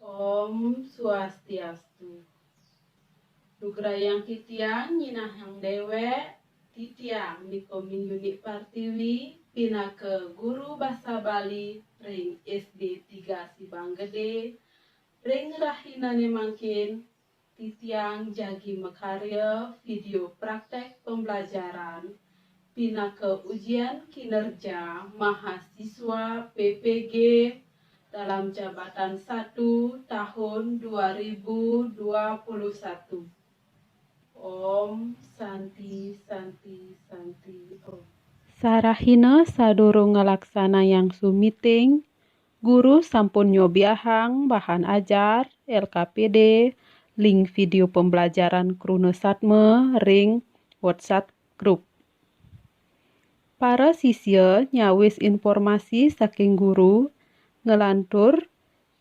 Om Swastiastu. Dugrayang titiang nyinah yang dewe titiang niko minjuni partiwi pinake guru bahasa Bali ring SD 3 Sibang Gede ring rahinane mangkin titiang jagi mekarya video praktek pembelajaran pinake ujian kinerja mahasiswa PPG dalam jabatan 1 tahun 2021. Om Santi Santi Santi Om. Sarahina sadurung ngalaksana yang sumiting, guru sampun nyobiahang bahan ajar LKPD, link video pembelajaran Kruna Satme ring WhatsApp grup. Para siswa nyawis informasi saking guru ngelantur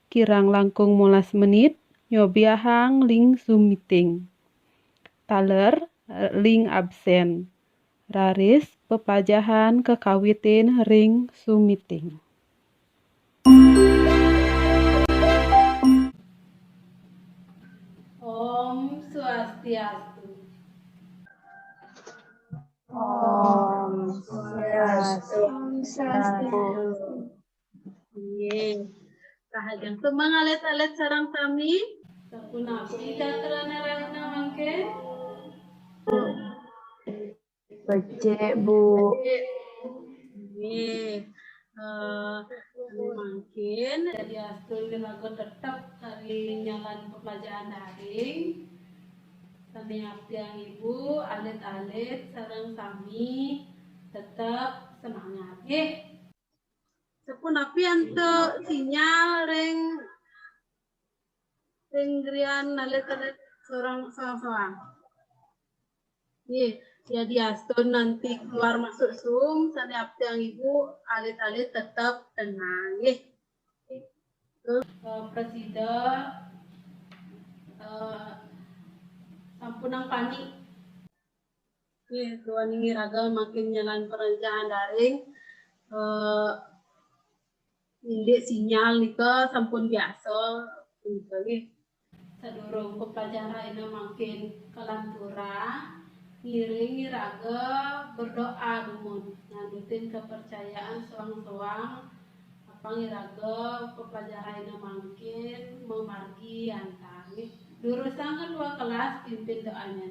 kirang langkung 15 menit nyobiahang link Zoom meeting. Taler link absen. Raris pepajahan kekawitin ring Zoom meeting. Om Swastiastu. Om Swastiastu. Kahajang tumang alet-alet sarang kami. Sapunapi datrana rahina mangke. Becek, Bu. Mungkin jadi astul lagu tetap hari nyalan pembelajaran daring. Kami yang ibu alet-alet sarang kami tetap semangat. Sapunapi ante sinyal ring grian alet-alet sorang. Jadi aston nanti keluar masuk Zoom, setiap yang ibu alit-alit tetap tenang. Presiden sampunang panik. Tuan ini raga makin nyalan perencanaan daring. Indek sinyal nika sampun biasa. Sadurung pepelajaran ini makin kelantura. Ngiringi raga berdoa dumun ngadutin kepercayaan soang-soang apa ngiraga pepelajaran ini makin memargi antari jurusan kedua kelas pimpin doanya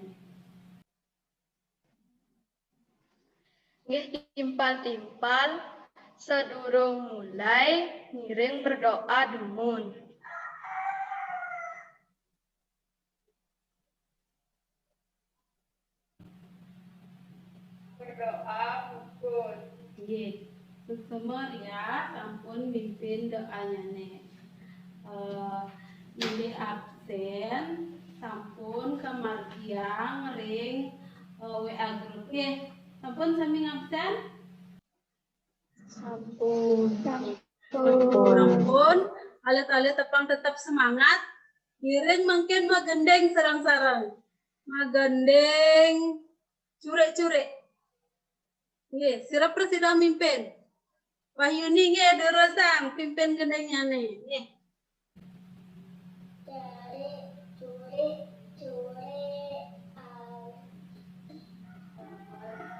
Nggih timpal-timpal sedurung mulai ngiring berdoa dumun. Berdoa pukul. Semua ya sampun mimpin doanya nih. Ini absen sampun kemargiang ring WA grup sampun sami absen. Sampun alet-alet tepang tetap semangat. Giring mungkin magendeng sarang-sarang. Magendeng curek-curek. Sirap presiden mimpin. Wahyuni dorosang pimpin gendengnya nih.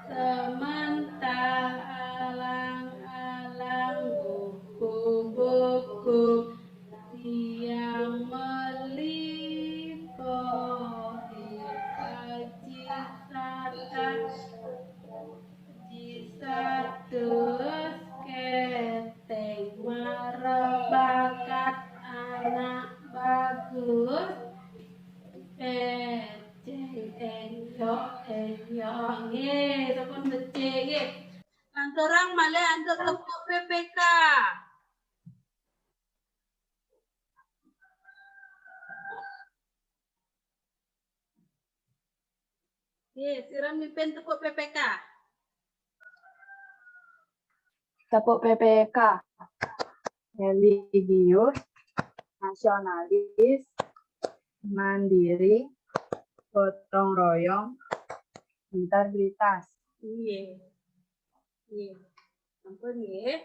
Sementara alang-alang buku-buku yang meliputi jisatus keteng marabakat anak bagus enjong sampun becik lantorang malah antuk tepuk PPK Ye, siram mimpin tepuk PPK. Tepuk PPK. Religius, nasionalis, mandiri, gotong royong, integritas. Ye. Ye. Ampun ye.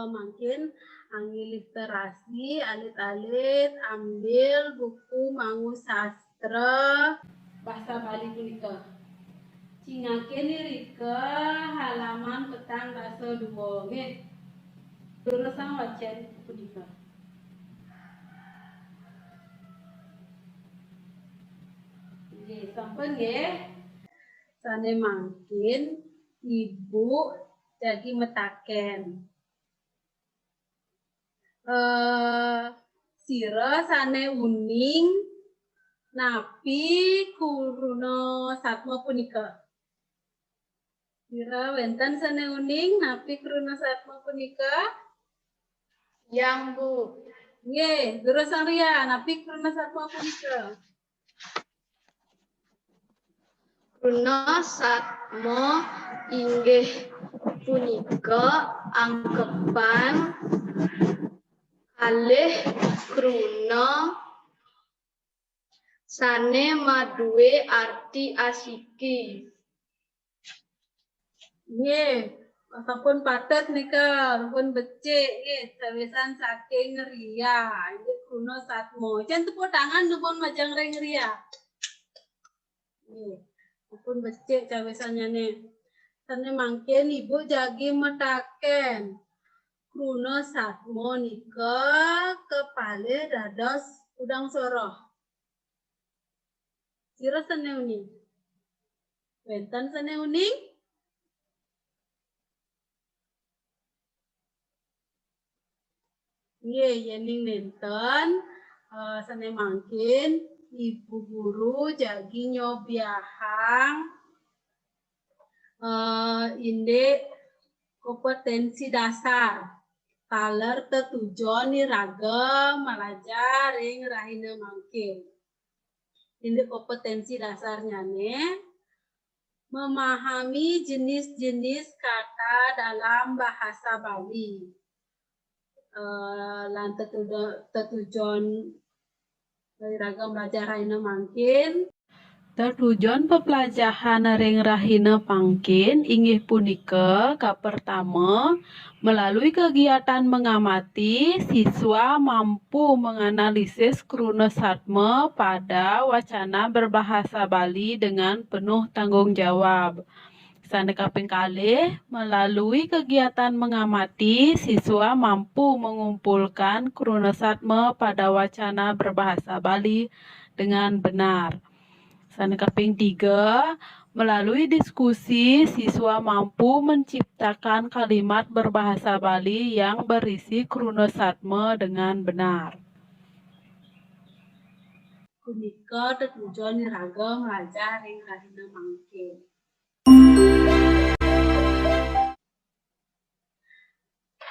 Makin anggi literasi, alit-alit, ambil buku mangu sastra bahasa Bali punika. Cingakin rika halaman petang bahasa 2 nggih. Jurusan wacan punika. Nggih, sampun nggih. Sane mangkin ibu jadi metaken. Sira sane uning napi kuruna satma punika. Sira wenten sane uning napi kuruna satma punika. Yang Bu. Nggih, jurusan ria napi kuruna satma punika. Kruna satma inggih punika angkepan kalih kruna sane maduwe arti asiki. Nggih, sampun patet nika, sampun becik nggih, sawisan saking ria. Ini kruna satma. Jan tepuk tangan nuwun majang ring ria. Nggih, sampun becik cawisanyane. Sane mangkin ibu jagi metaken. Kruna satma nika kepale dados udang soroh. Sira sane uning. Wenten sane uning? Nggih, yening nenten sane mangkin ibu guru jagi nyobiahang inde kompetensi dasar. Taler tetujon ragam malajar ring rahina mangkin. Inde kompetensi dasarnya memahami jenis-jenis kata dalam bahasa Bali. Lan tetujon dari ragam belajar rahina mangkin. Tetujon pepelajaran ring rahina pangkin inggih punika pertama melalui kegiatan mengamati siswa mampu menganalisis kruna satma pada wacana berbahasa Bali dengan penuh tanggung jawab. Sane kaping kalih, melalui kegiatan mengamati, siswa mampu mengumpulkan kruna satma pada wacana berbahasa Bali dengan benar. Sane kaping 3, melalui diskusi, siswa mampu menciptakan kalimat berbahasa Bali yang berisi kruna satma dengan benar. Punika tetujon ragam belajar ring rahina mangkin.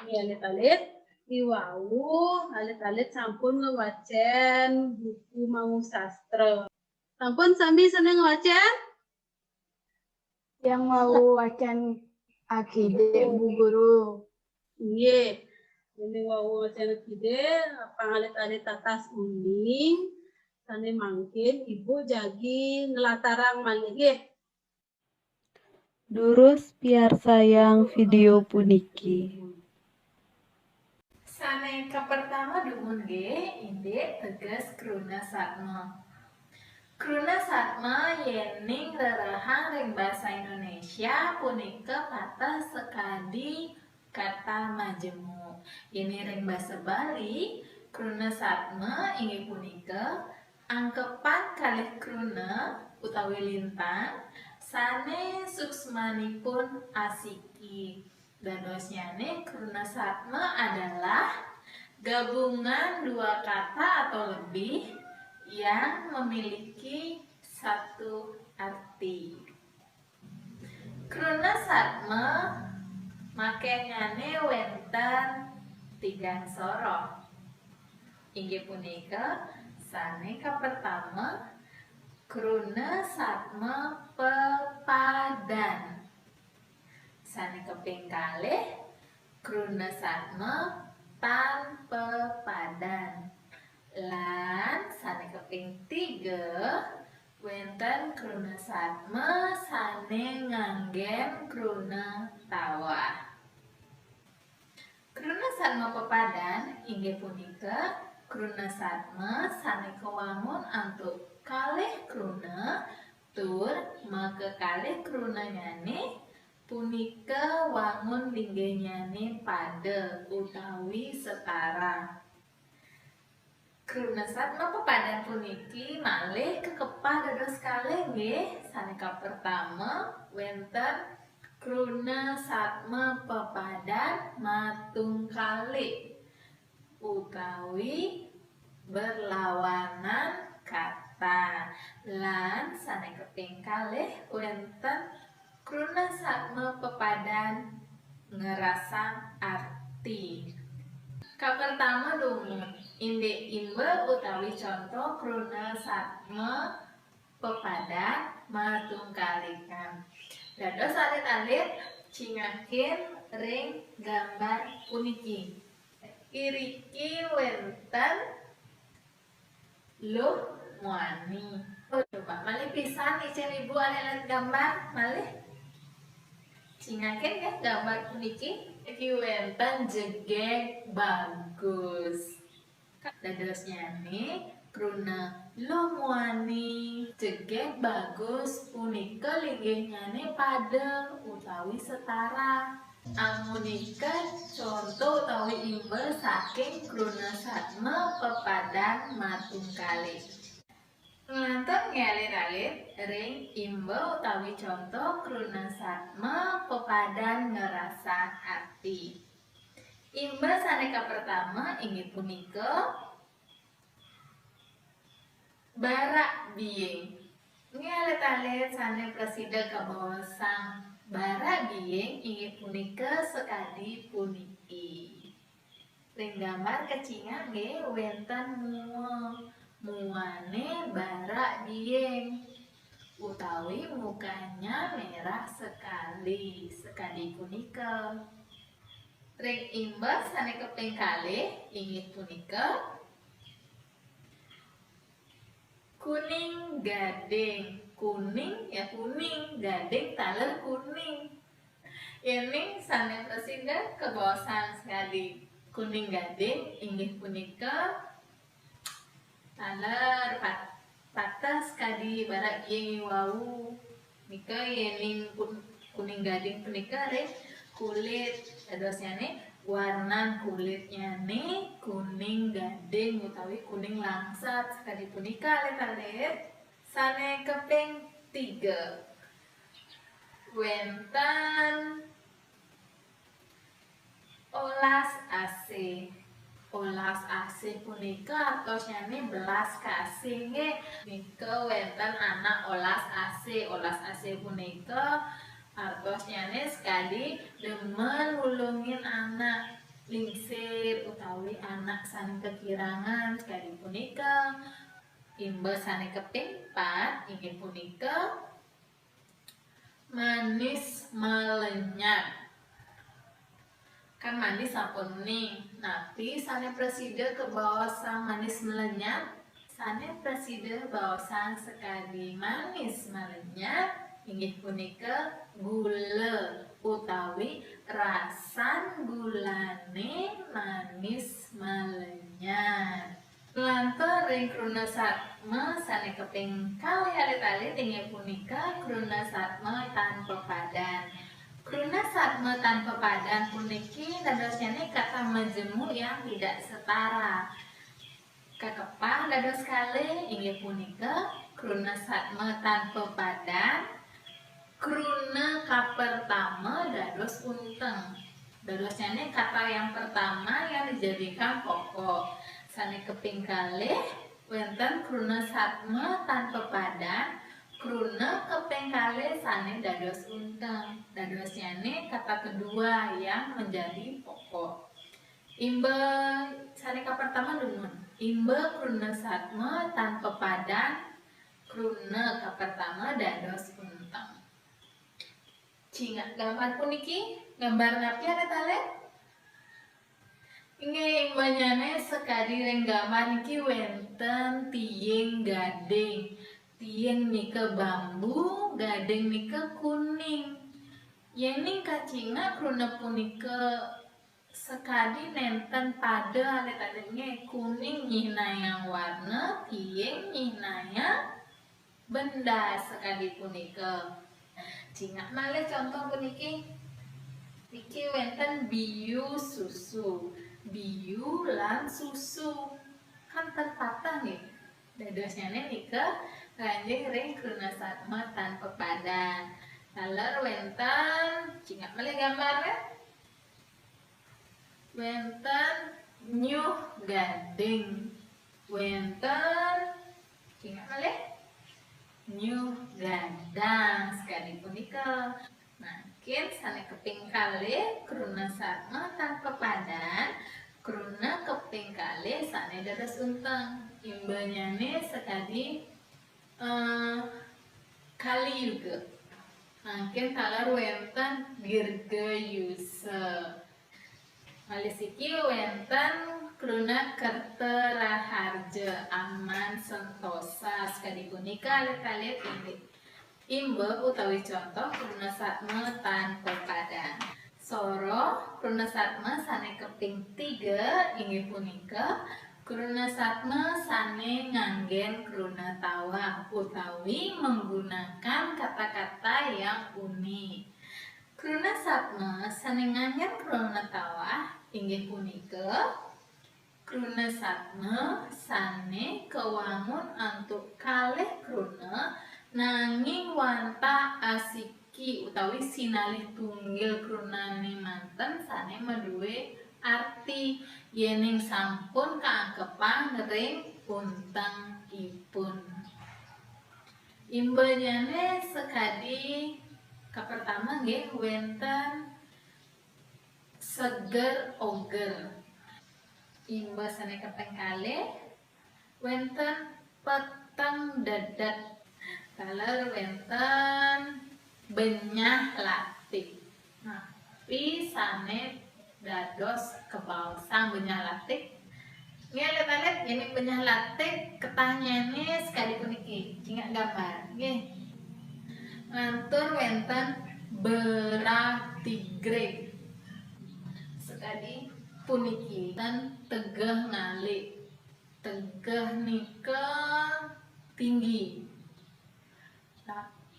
Alit-alit iwau, alit-alit sampun ngewacen buku mangu sastra. Sampun sami seneng ngewacen? Yang mau wacan akide Bu Guru. Nggih. Ini wau wacen akide pangalit-alit tatas uning sane mangkin ibu jagi ngelatarang malih nggih. Durus biar sayang video puniki. Sane pertama dumun ge inde tegas kruna satma. Kruna satma yening rerahang ring basa Indonesia punika patah sekadi kata majemuk. Ini ring basa Bali kruna satma inggih punika angkepan kalih kruna utawi lintang sane suksmanipun asiki. Dadosnyane kruna satma adalah gabungan dua kata atau lebih yang memiliki satu arti. Kruna satma makengane wenten tigang soroh. Inggih punika sane pertama Kruna satma pepadan. Sane kaping kalih kruna satma tan pepadan. Lan sane kaping 3 wenten kruna satma sane nganggen kruna tawah. Kruna satma pepadan inggih punika kruna satma sane kewangun antuk kalih kruna tur makekalih krunanyane punika wangun linggihnyane pada utawi setara. Kruna satma pepadan puniki malih kekepah dados kalih nggih. Sane pertama wenten kruna satma pepadan matungkali utawi berlawanan kata. Lan sane kaping kalih wenten kruna satma pepadan ngerasang arti. Kapertama dumun indek imbe utawi contoh kruna satma pepadan matungkalikan. Dados alit-alit cingaken ring gambar puniki. Iriki wenten luh muani. Coba malih pisan icen ibu alit-alit gambar malih. Cingaken ya gambar puniki. Iki wenten jegek bagus. Dadosnya nih kruna lomuani jegek bagus punika linggihnyane pada utawi setara. Amunika contoh utawi imbel saking kruna satma pepadan matungkali. Nganten ngalir-alir ring imbel utawi contoh kruna satma pepadan ngerasa arti. Imbel sane pertama inggih punika barak bieng. Ngalit-alit sane presida kabawasang barak bieng inggih punika sekadi puniki. Ring gambar kecingan nggih wenten muane barak bieng utawi mukanya merah sekali punika. Ring imbas sane kaping kalih inggih punika kuning gading. Kuning ya kuning, gading taler kuning. Ini sane presida kebawasan sekali kuning gading inggih punika taler patas kadi barak yengi wau. Nika yening kuning gading punika re kulit dadosnya nih warna kulitnya nih kuning gading utawi kuning langsat sekali punika alit-alit. Sane kaping 3 wenten olas AC. Olas AC punika artosnya nih belas kasih nggih. Nika wenten anak olas AC. Olas AC punika artosnya nih sekali demen nulungin anak lingsir utawi anak sane kekirangan sekali punika. Imbas sane kaping 4 inggih punika manis melenyap. Kan manis sampun ning, napi sane presida kebawasan manis melenyap. Sane presida bawasan sekali manis melenyap inggih punika gula utawi rasan gulane manis melenyap. Lantar ring kruna satma sane kaping kalih alit-alit inggih punika kruna satma tan pepadan. Kruna satma tan pepadan puniki dadosnya kata majemuk yang tidak setara. Kakepah dados kalih inggih punika kruna satma tan pepadan. Kruna kapertama dados unteng. Dadosnya kata yang pertama yang dijadikan pokok. Sane kaping kalih wenten kruna satma tan pepadan. Kruna kaping kalih sane dados unteng. Dadosnya kata kedua yang menjadi pokok. Imbe sane pertama dumun. Imbe kruna satma tan pepadan Kruna ka pertama dados untang. Cingat gambar puniki, gambar napi ada tale? Inge imbanyane sekadi reng gambar niki wenten tieng gading. Tieng nika bambu, gading nika kuning. Yening kacinga kruna punika sekadi nenten pada alit-alitnya kuning nyihnaya warna, tieng nyihnaya benda sekadi punika. Cingat malih contoh puniki. Iki wenten biu susu. Biu lan susu. Kan terpatah nih. Dadosnya nika kanjeng ring kruna satma tanpa padan. Taler wenten, cingat malih gambarnya. Wenten nyuh gading. Wenten cingat malih nyuh gadang sekali punika. Makin sane keping kalih kruna satma tanpa padan, kruna keping kalih sane dados untang. Imbanyane sekadi kali juga. Makin talar wenten dirgayusa. Malisiki wenten kruna kerta raharja aman sentosa sekali punika alit-alit imbe utawi contoh kruna satma tanpa padan. Soro kruna satma sane keping 3 inggih punika kruna satma sane nganggen kruna tawa utawi menggunakan kata-kata yang unik. Kruna satma sane nganggen kruna tawa inggih punika kruna satma sane kewangun antuk kalih kruna nanging wanta asiki utawi sinalih tunggil krunane manten sane maduwe arti yening sampun kaangkepan ring untangipun. Imbanyane sekadi kapertama nggih wenten seger oger. Imba sane kaping kalih wenten peteng dadat. Taler wenten benyah latik. Napi sane dados kebaosang benyah latik. Nggih alit-alit yening benyah latik ketanyane sekali puniki. Cingat gambar nggih. Ngantur wenten beratigrek. Sekadi puniki dan tegah ngali. Tegah nika tinggi.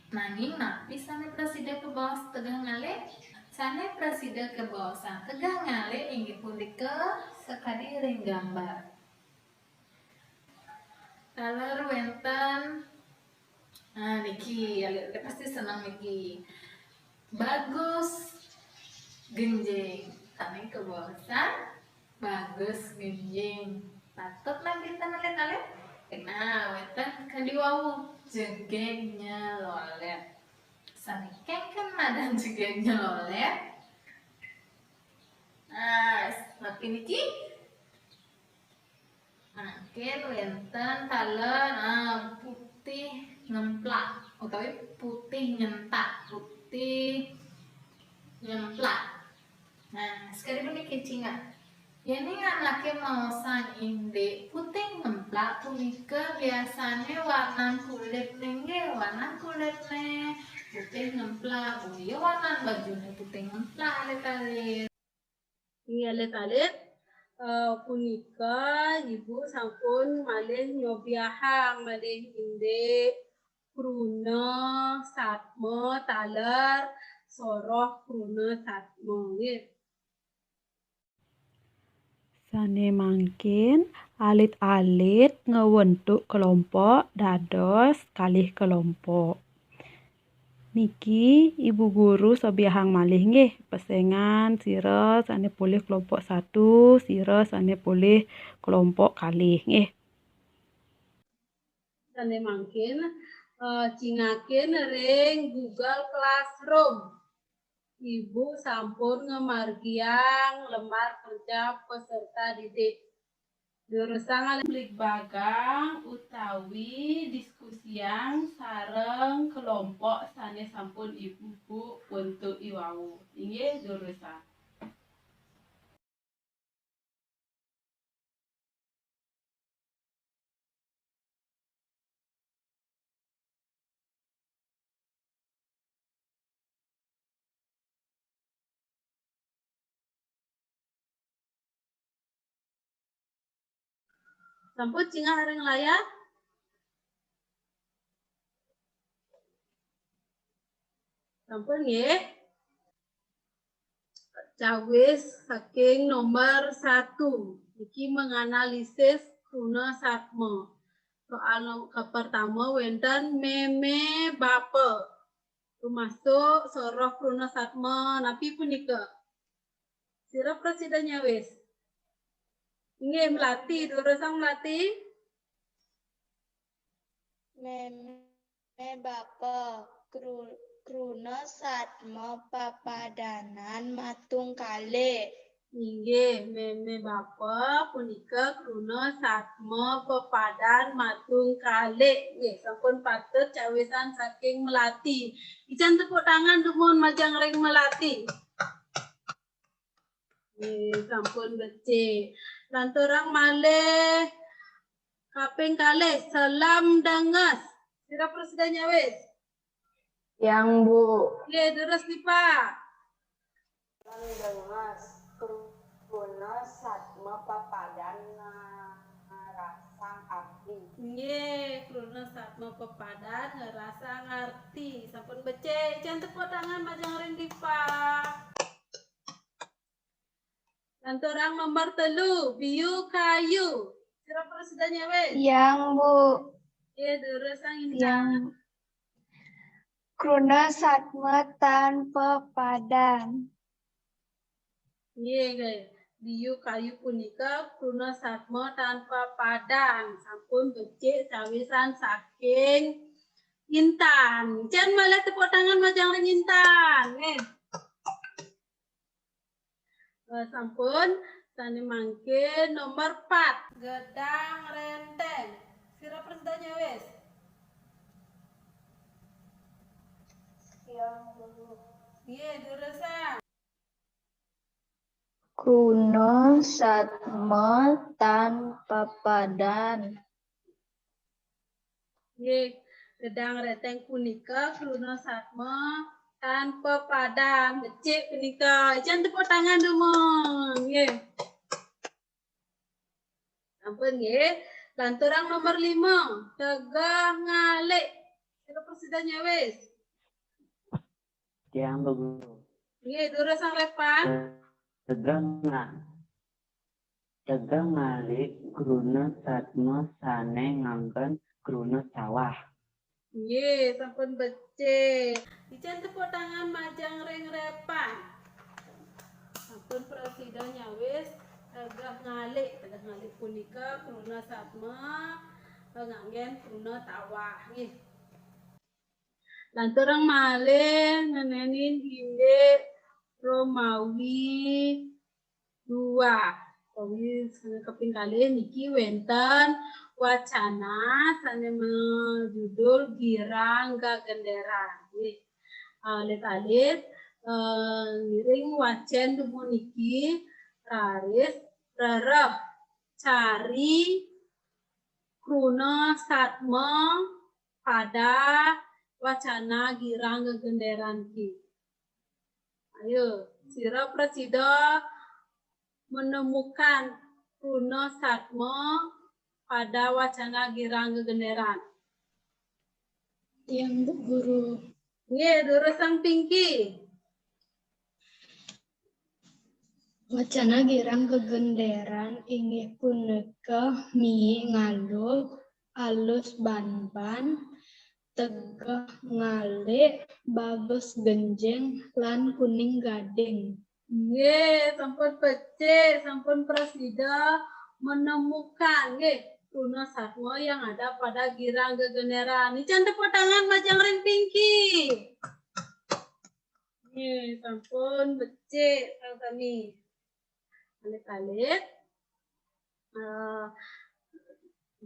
Nanging napi sane prasida ke bawah tegah ngali? Sane prasida ke bawah tegah ngali inggih punika sekadi ring gambar. Taler wenten niki alit pasti senang niki. Bagus genjing. Sane ke bawah bagus genjing. Patut lah kita alit-alit. Nah, wenten kadiwawu jegengnya lolet. Sanikeng kan madan jegengnya lolet. Nah, makin iki. Makin wenten taler putih ngemplak utawi putih nyentak, putih nyemplak. Nah, sekarang puniki cingat. Yening anake maosan indek putih ngemplak punika biasane warna kulit nggih warna kulitne putih ngemplak. Oh iya warna bajune putih ngemplak alit-alit. Inggih alit-alit punika ibu sampun malih nyobiahang malih indek kruna satma taler soroh kruna satma nggih. Sane mangkin alit-alit ngewentuk kelompok dados kalih kelompok. Niki ibu guru sobiahang malih nggih pesengan sira sane pulih kelompok 1, sira sane pulih kelompok kalih nggih. Sane mangkin cingakin ring Google Classroom. Ibu sampun ngemargiang lembar kerja peserta didik. Jurusan balik bagang utawi diskusiang sareng kelompok sanes sampun ibu untuk iwau. Inggih jurusan. Sampun cingah hareng layar. Sampun nggih. Cawis saking nomor 1. Iki menganalisis Kruna Satma. Soal pertama wenten meme bape. Termasuk soroh Kruna Satma napi punika. Sira presidennya wis. Nggih melati, jurusan melati. Meme bapa Kruna Satma papadanan matung kalih. Inggih meme bapa punika Kruna Satma pepadan matung kalih. Nggih sampun patut cawisan saking melati. Ijan tepuk tangan dumun majang ring melati. Nggih sampun becik. Lanturang malih kaping kalih selam denges. Sira presidennya wis. Yang Bu. Nggih terus nih Pak. Selam denges Kruna Satma papadan ngarasang abdi. Nggih, Kruna Satma pepadan ngerasa ngerti. Sampun becik, jangan tepuk tangan majang ring dipa. Lanturang nomor 3, biu kayu. Sira presidennya wis. Yang Bu. Nggih, jurusan ini. Yang Kruna Satma tanpa padan. Nggih, guys. Biu kayu punika Kruna Satma tanpa padan. Sampun becik cawisan saking Intan. Jangan malah tepuk tangan majang ring Intan. Nggih. Sampun tani mangke nomor 4 gedang renteng. Sira presidennya wis. Nggih, jurusan. Kruna Satma tanpa padan. Nggih, gedang renteng punika Kruna Satma tanpa padan. Becik punika. Jangan tepuk tangan dumung. Nggih. Sampun nggih. Lanturang nomor 5 tegah ngalik. Sira presidennya wis. Yang Bu. Nggih, jurusan Repan. Tegang ngalik Kruna Satma sane ngangken Kruna sawah. Nggih, sampun becik. Ijen tepuk tangan majang ring Repan. Sampun presidennya wis tegah ngalik punika Kruna Satma nganggen Kruna tawah nggih. Lanturang malih nenenin inggih Romawi 2. Romawi kaping kalih niki wenten wacana sane judul girang gagenderan. Nggih. Alit-alit ngiring wacen dumuniki raris rereh cari Kruna Satma pada wacana girang gegenderan ki. Ayo, sira presida menemukan Kruna Satma pada wacana girang gegenderan. Yang Bu Guru. Nggih, jurusan Pinky. Wacana girang gegenderan inggih punika mie ngaluk alus ban-ban tegah ngalik bagus genjeng lan kuning gading. Nggih, sampun becik, sampun presida menemukan nggih Kruna Satma yang ada pada girang gegenderan. Ijan tepuk tangan majang ring Pinky. Nggih, sampun becik kami. Alit-alit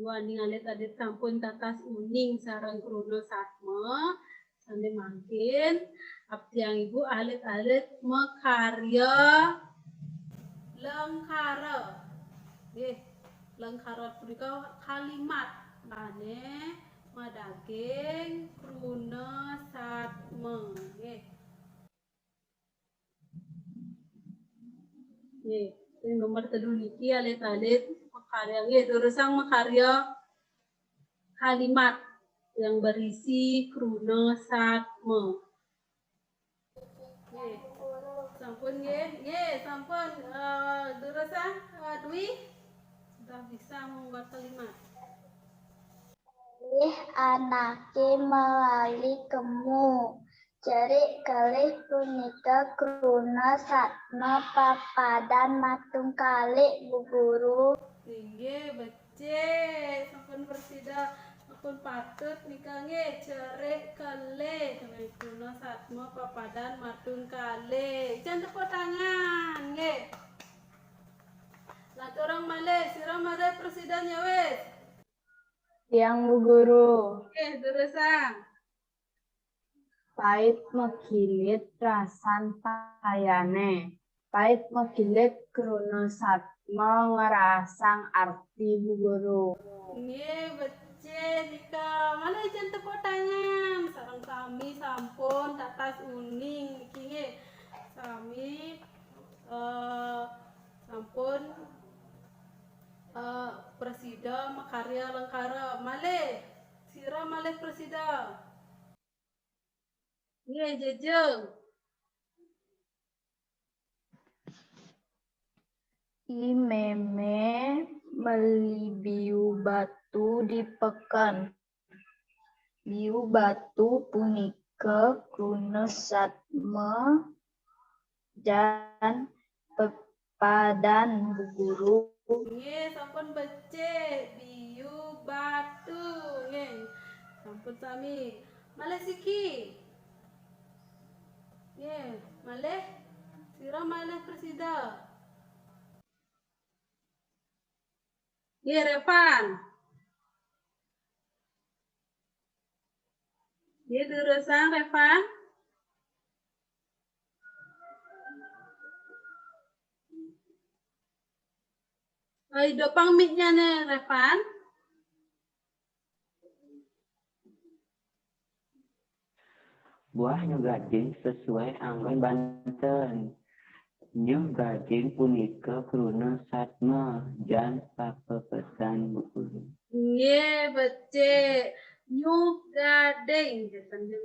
Wani alit-alit sampun tatas uning sareng kruna satma sane mangkin abdiang ibu alit-alit makarya lengkara. Nggih, lengkara punika kalimat mane madaging kruna satma. Nggih. Nggih, yang nomor telu niki alit-alit makarya nggih terusang makarya kalimat yang berisi kruna satma. Nggih. Sampun nggih, sampun terusang Dwi sudah bisa membuat kalimat. Anake melali kemu. Cerik kalih punika kruna satma papadan matung kalih Bu Guru. Nggih, becik sampun persida sampun patut nika nggih cerik kalih kruna satma papadan matung kalih. Jan tepuk tangan nggih. Laturang malih sira malih presiden ya wis. Yang Bu Guru. Nggih, terusang. Pait mekilit rasan payane. Pait mekilit kruna satma ngerasang arti Bu Guru. Nggih, becik nika. Malih jan tepuk tangan. Sareng sami sampun tatas uning niki nggih. Sami sampun presida makarya lengkara. Malih sira malih presida. Nggih, jejeng. Imeme beli biu batu di pekan. Biu batu punika kruna satma dan pepadan Bu Guru. Nggih, sampun becik biu batu. Nggih. Sampun sami. Malih siki. Nggih, malih sira malih presida. Nggih, Revan. Nggih, terusang Revan. Dopang mic-nya nih, Revan. Buah gading sesuai anggon Banten. Nyu gading punika kruna satma jan papepetan Bu Guru. Nggih, becik. Nyuk gading sambil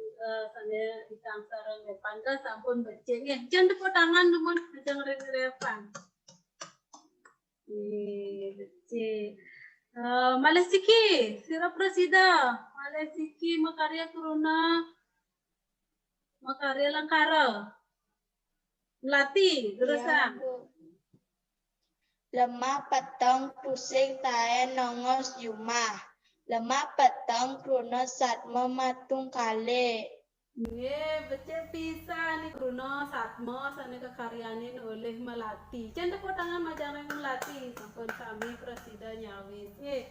ikang sareng Revan ka sampun becik nggih. Jan tepuk tangan nuwun kajeng Revan. Nggih, becik. Malih siki, sira presida. Malih siki makarya kruna makarya lengkara. Melati, terusang. Lemah petong pusing tae nongos yumah. Lemah petong kruna satma matung kalih. Nggih, becik pisan kruna satma sane kekaryanin oleh Melati. Jan tepuk tangan majang Melati sampun sami presida nyawis. Nggih.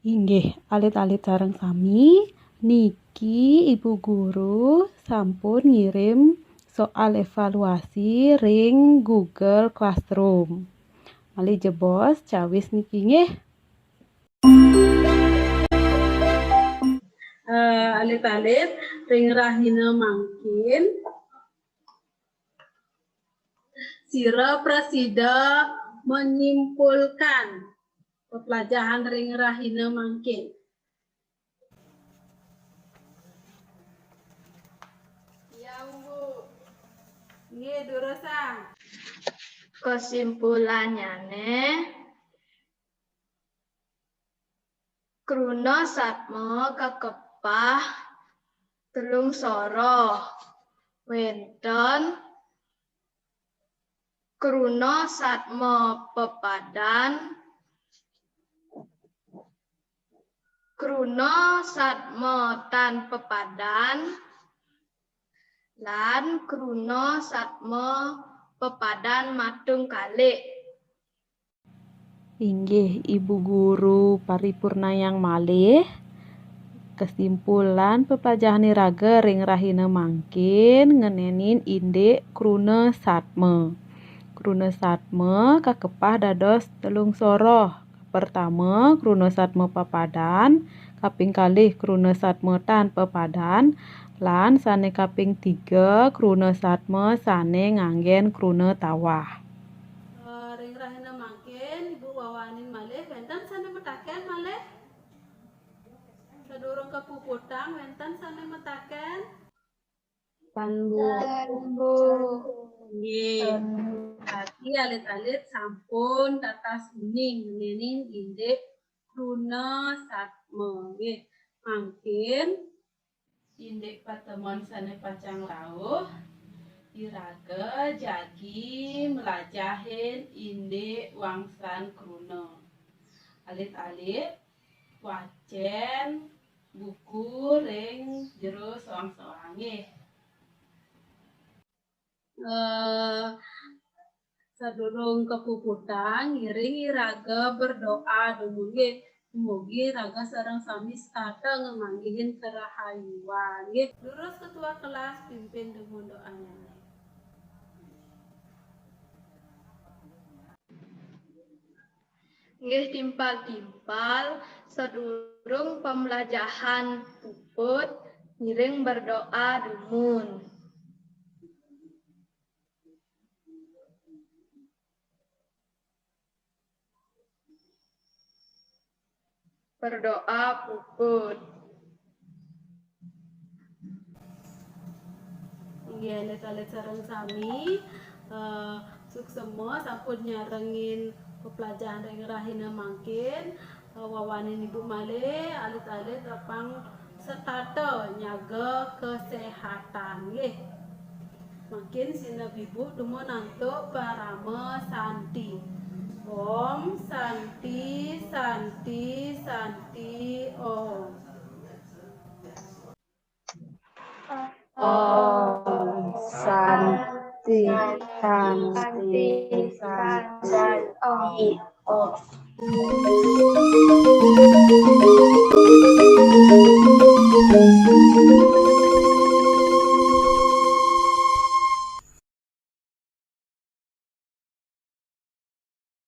Inggih, alit-alit sareng sami niki Ibu Guru sampun ngirim soal evaluasi ring Google Classroom. Malih jebos cawis niki nggih. Alit-alit ring rahina mangkin sira presida menyimpulkan pelajaran ring rahina mangkin. Ya, Bu. Nggih, durusang. Kesimpulannya kruna satma kakepah telung soro wonten kruna satma pepadan kruna satma tan pepadan lan kruna satma pepadan matung kalih. Inggih Ibu Guru paripurna yang malih. Kesimpulan pepelajaran iraga ring rahina mangkin ngenenin indek kruna satme. Kruna satme kakepah dados telung soroh. Pertama kruna satme papadan, kaping kalih kruna satme tan papadan, lan sane kaping 3 kruna satme sane nganggen kruna tawah. Ring rahina mangkin Ibu wawanin malih wenten sane metaken malih. Sadurung kepuputang wenten sane metaken. Tanbu. Nggih. Berarti alit-alit sampun tatas uning ngenenin indek kruna satme. Nggih. Mangkin indek patemon sane pacang lauh iraga jagi melajahin indek wangsan kruna. Alit-alit wacen buku ring jero soang-soang nggih. Sadurung kepuputang ngiring iraga berdoa dulu nggih. Mugi raga sareng sami stata ngemanggihin kerahayuan nggih. Lurus ketua kelas pimpin dengan doanya. Nggih timpal-timpal sedurung pembelajaran puput ngiring berdoa dumun. Berdoa puput. Nggih alit-alit sareng sami suksema sampun nyarengin pepelajaran ring rahina mangkin wawanin Ibu malih alit-alit apang setata nyaga kesehatan nggih. Makin sinep Ibu dumun nantuk parama santi. Om santi santi santi om. Om Santi Santi Santi Om.